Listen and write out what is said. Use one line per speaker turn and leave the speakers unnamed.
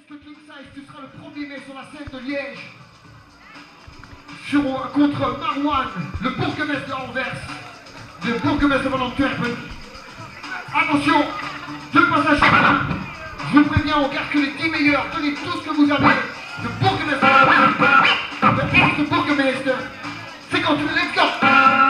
Presque King Size, tu seras le 1er mai sur la scène de Liège. Contre Marwan, le bourgmestre de Anvers, le bourgmestre de Antwerpen. Attention, deux passages à la. Je vous préviens, on garde que les 10 meilleurs. Donnez tout ce que vous avez. Le bourgmestre de Antwerpen, le ex-bourgmestre. C'est quand tu me let's go.